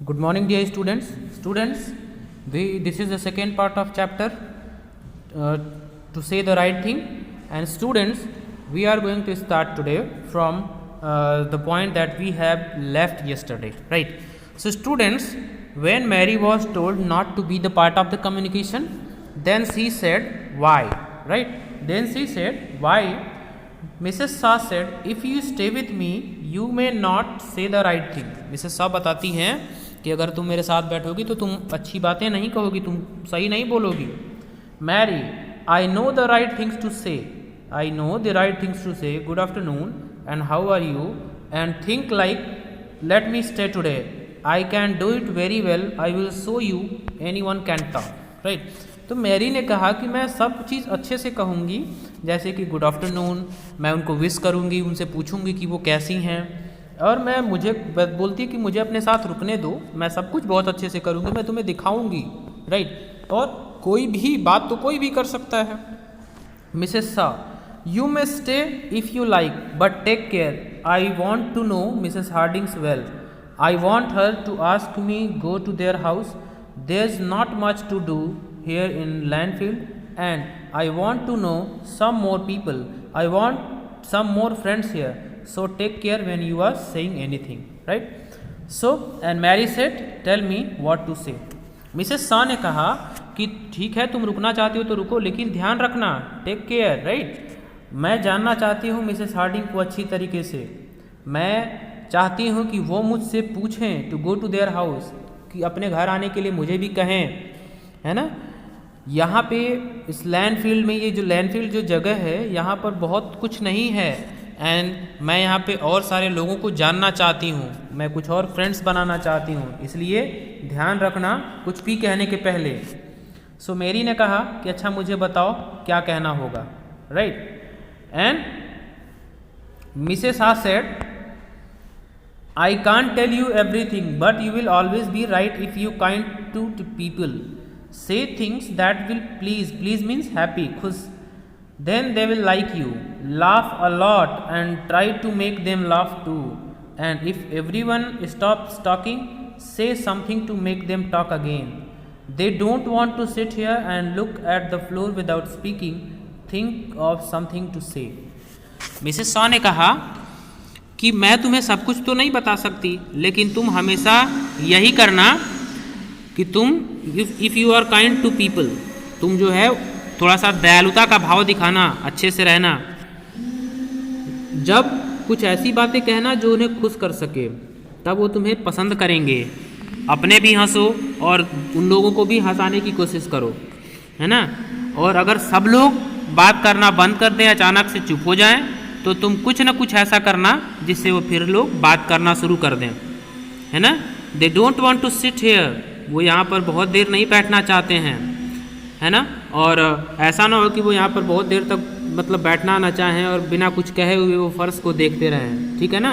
Good morning, dear students. This is the second part of chapter uh, to say the right thing. And students, we are going to start today from the point that we have left yesterday, right? So, students, when Mary was told not to be the part of the communication, then she said, "Why?" Right? Then she said, "Why?" Mrs. Shaw said, "If you stay with me, you may not say the right thing." Mrs. Shaw बताती हैं कि अगर तुम मेरे साथ बैठोगी तो तुम अच्छी बातें नहीं कहोगी, तुम सही नहीं बोलोगी. Mary, I know the right things to say. I know the right things to say. Good afternoon, and how are you? And think like, let me stay today. I can do it very well. I will show you. Anyone can talk. Right? तो Mary ने कहा कि मैं सब चीज़ अच्छे से कहूँगी, जैसे कि गुड आफ्टरनून, मैं उनको विश करूँगी, उनसे पूछूँगी कि वो कैसी हैं, और मैं मुझे बोलती है कि मुझे अपने साथ रुकने दो, मैं सब कुछ बहुत अच्छे से करूँगी, मैं तुम्हें दिखाऊँगी. राइट? और कोई भी बात तो कोई भी कर सकता है. Mrs Shah, you may stay if you like but take care. I want to know Mrs Harding's well. I want her to ask me go to their house. There is not much to do here in Landfield, and I want to know some more people. I want some more friends here, so take care when you are saying anything. Right? So, and Mary said, tell me what to say. Mrs. Shaw ने कहा कि ठीक है, तुम रुकना चाहती हो तो रुको, लेकिन ध्यान रखना, टेक केयर. राइट? मैं जानना चाहती हूँ मिसेस हार्डिंग को अच्छी तरीके से. मैं चाहती हूँ कि वो मुझसे पूछें, to go to their house, कि अपने घर आने के लिए मुझे भी कहें, है ना. यहाँ पे इस लैंडफील्ड में, ये जो लैंडफील्ड जो जगह है, यहाँ पर बहुत कुछ नहीं है, एंड मैं यहाँ पे और सारे लोगों को जानना चाहती हूँ, मैं कुछ और फ्रेंड्स बनाना चाहती हूँ, इसलिए ध्यान रखना कुछ भी कहने के पहले. सो मैरी ने कहा कि अच्छा मुझे बताओ क्या कहना होगा. Right? And Mrs Shah said, I can't tell you everything but you will always be right if you kind to people. Say things that will please. Please means happy, खुश. Then they will like you. Laugh a lot and try to make them laugh too. And if everyone stops talking, say something to make them talk again. They don't want to sit here and look at the floor without speaking. Think of something to say. Mrs Shaw ने कहा कि मैं तुम्हें सब कुछ तो नहीं बता सकती, लेकिन तुम हमेशा यही करना कि तुम if you are kind to people, तुम जो है थोड़ा सा दयालुता का भाव दिखाना, अच्छे से रहना. जब कुछ ऐसी बातें कहना जो उन्हें खुश कर सके, तब वो तुम्हें पसंद करेंगे. अपने भी हंसो और उन लोगों को भी हंसाने की कोशिश करो, है ना. और अगर सब लोग बात करना बंद कर दें, अचानक से चुप हो जाएं, तो तुम कुछ ना कुछ ऐसा करना जिससे वो फिर लोग बात करना शुरू कर दें, है ना. They don't want to sit here, वो यहाँ पर बहुत देर नहीं बैठना चाहते हैं, है ना. और ऐसा ना हो कि वो यहाँ पर बहुत देर तक मतलब बैठना ना चाहें और बिना कुछ कहे हुए वो फर्श को देखते रहें. ठीक है ना.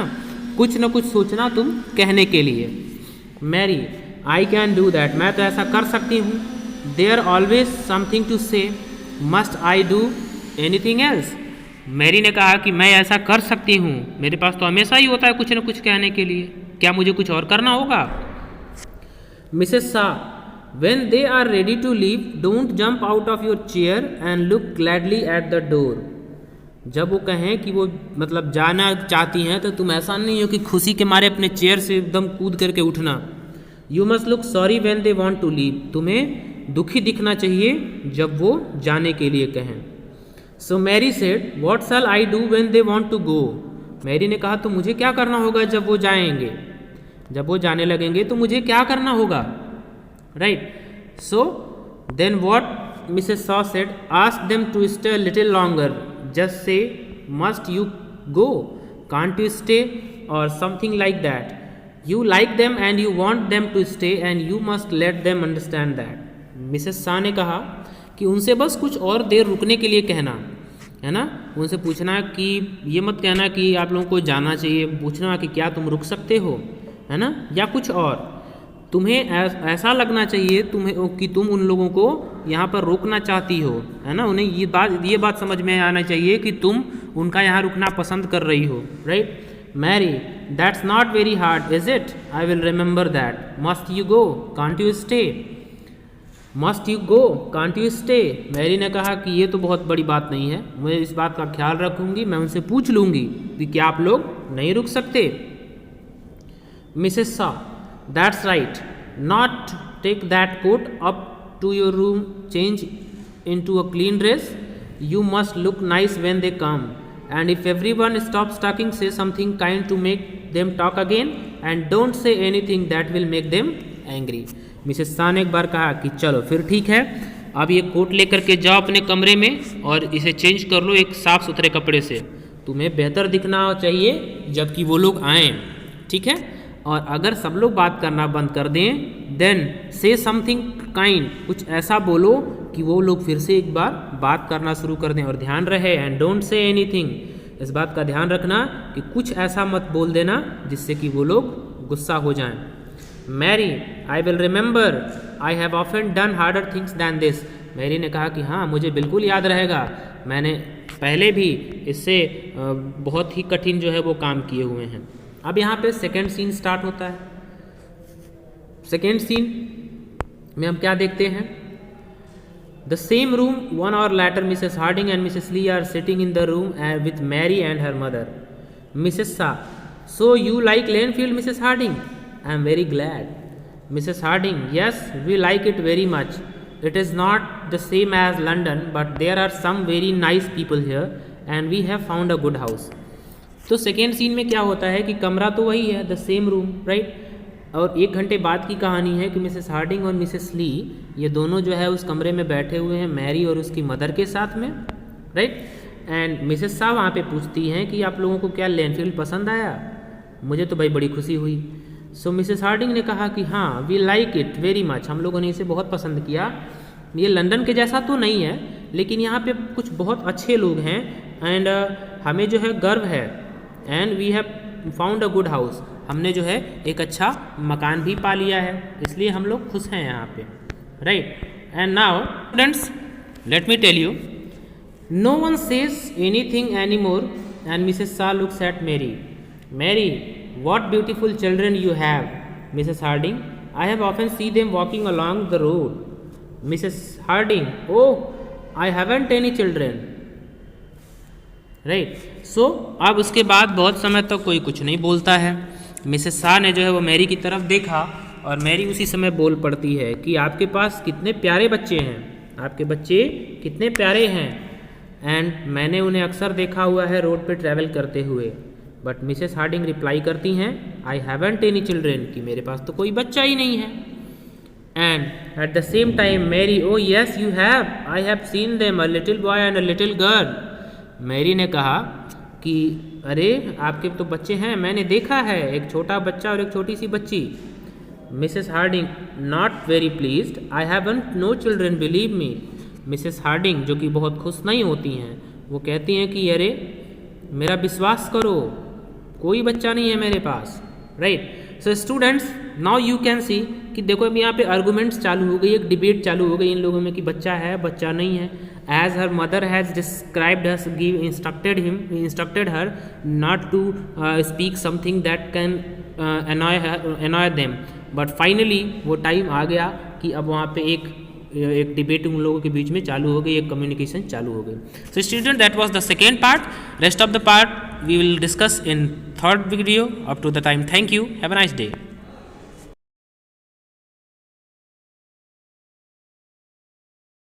कुछ ना कुछ सोचना तुम कहने के लिए. Mary, I can do that, मैं तो ऐसा कर सकती हूँ. There always something to say. Must I do anything else. Mary ने कहा कि मैं ऐसा कर सकती हूँ, मेरे पास तो हमेशा ही होता है कुछ ना कुछ कहने के लिए, क्या मुझे कुछ और करना होगा. Mrs. Shah, when they are ready to leave, don't jump out of your chair and look gladly at the door. जब वो कहें कि वो मतलब जाना चाहती हैं, तो तुम ऐसा नहीं हो कि खुशी के मारे अपने चेयर से एकदम कूद करके उठना. You must look sorry when they want to leave. तुम्हें दुखी दिखना चाहिए जब वो जाने के लिए कहें. So Mary said, what shall I do when they want to go? Mary ने कहा तो मुझे क्या करना होगा जब वो जाएंगे, जब वो जाने लगेंगे तो मुझे क्या करना होगा. Right? So then what Mrs Shaw said, ask them to stay little longer. Just say must you go, can't you stay, or something like that. You like them and you want them to stay and you must let them understand that. Mrs Shaw ने कहा कि उनसे बस कुछ और देर रुकने के लिए कहना, है ना. उनसे पूछना कि ये मत कहना कि आप लोगों को जाना चाहिए, पूछना कि क्या तुम रुक सकते हो, है ना, या कुछ और. तुम्हें ऐसा लगना चाहिए तुम्हें कि तुम उन लोगों को यहाँ पर रोकना चाहती हो, है ना. उन्हें ये बात समझ में आना चाहिए कि तुम उनका यहाँ रुकना पसंद कर रही हो. Right? Mary, that's not very hard is it? I will remember that. Must you go? Can't you stay? Must you go? Can't you stay? Mary ने कहा कि ये तो बहुत बड़ी बात नहीं है, मैं इस बात का ख्याल रखूंगी, मैं उनसे पूछ लूंगी कि क्या आप लोग नहीं रुक सकते. Mrs Shah, that's right. Not take that coat up to your room, change into a clean dress. You must look nice when they come, and if everyone stops talking, say something kind to make them talk again, and don't say anything that will make them angry. Mrs Shaw ने एक बार कहा कि चलो फिर ठीक है, अब ये कोट लेकर के जाओ अपने कमरे में और इसे चेंज कर लो एक साफ सुथरे कपड़े से. तुम्हें बेहतर दिखना चाहिए जबकि वो लोग आए, ठीक है. और अगर सब लोग बात करना बंद कर दें, देन से समथिंग काइंड, कुछ ऐसा बोलो कि वो लोग फिर से एक बार बात करना शुरू कर दें. और ध्यान रहे, एंड डोंट से एनीथिंग, इस बात का ध्यान रखना कि कुछ ऐसा मत बोल देना जिससे कि वो लोग गुस्सा हो जाएं. Mary, I will remember, I have often done harder things than this. Mary ने कहा कि हाँ, मुझे बिल्कुल याद रहेगा, मैंने पहले भी इससे बहुत ही कठिन जो है वो काम किए हुए हैं. अब यहाँ पे सेकेंड सीन स्टार्ट होता है. सेकेंड सीन में हम क्या देखते हैं? The same room 1 hour later, Mrs Harding and Mrs Lee are sitting in the room with Mary and her mother. Mrs Shaw, so you like Lenfield Mrs Harding? I am very glad. Mrs Harding, yes, we like it very much. It is not the same as London, but there are some very nice people here and we have found a good house. तो second scene में क्या होता है कि कमरा तो वही है, द सेम रूम, राइट. और 1 घंटे बाद की कहानी है कि मिसेस हार्डिंग और मिसेस ली ये दोनों जो है उस कमरे में बैठे हुए हैं मैरी और उसकी मदर के साथ में, राइट. एंड मिसेस साहब वहाँ पे पूछती हैं कि आप लोगों को क्या लेनफील्ड पसंद आया? मुझे तो भाई बड़ी खुशी हुई. सो मिसेस हार्डिंग ने कहा कि हाँ, we like it very much, हम लोगों ने इसे बहुत पसंद किया. ये लंदन के जैसा तो नहीं है, लेकिन यहाँ पे कुछ बहुत अच्छे लोग हैं एंड हमें जो है गर्व है. And we have found a good house, हमने जो है एक अच्छा मकान भी पा लिया है, इसलिए हम लोग खुश हैं यहाँ पे, right. And now students, let me tell you, no one says anything any more and Mrs Shah looks at Mary. Mary, what beautiful children you have. Mrs Harding, I have often see them walking along the road. Mrs Harding, oh, I haven't any children, right. So अब उसके बाद बहुत समय तक कोई कुछ नहीं बोलता है. मिसेस शाह ने जो है वो मैरी की तरफ देखा और मैरी उसी समय बोल पड़ती है कि आपके पास कितने प्यारे बच्चे हैं, आपके बच्चे कितने प्यारे हैं, एंड मैंने उन्हें अक्सर देखा हुआ है रोड पे ट्रैवल करते हुए. बट मिसेस हार्डिंग रिप्लाई करती हैं, आई हैवंट एनी चिल्ड्रन, कि मेरे पास तो कोई बच्चा ही नहीं है. And at the same time Mary, oh yes you have, I have seen them, a little boy and a little girl. Mary ने कहा कि अरे आपके तो बच्चे हैं, मैंने देखा है, एक छोटा बच्चा और एक छोटी सी बच्ची. Mrs Harding, not very pleased, I haven't no children, believe me. Mrs Harding, जो कि बहुत खुश नहीं होती हैं, वो कहती हैं कि अरे मेरा विश्वास करो, कोई बच्चा नहीं है मेरे पास, right. So students, now you can see कि देखो अब यहाँ पे आर्गूमेंट्स चालू हो गई, एक डिबेट चालू हो गई इन लोगों में कि बच्चा है बच्चा नहीं है. As her mother has described us, instructed her not to speak something that can annoy them. But finally वो टाइम आ गया कि अब वहाँ पे एक डिबेट उन लोगों के बीच में चालू हो गई, एक कम्युनिकेशन चालू हो गई. So student, that was the second part. Rest of the part we will discuss in third video. Up to the time, thank you. Have a nice day.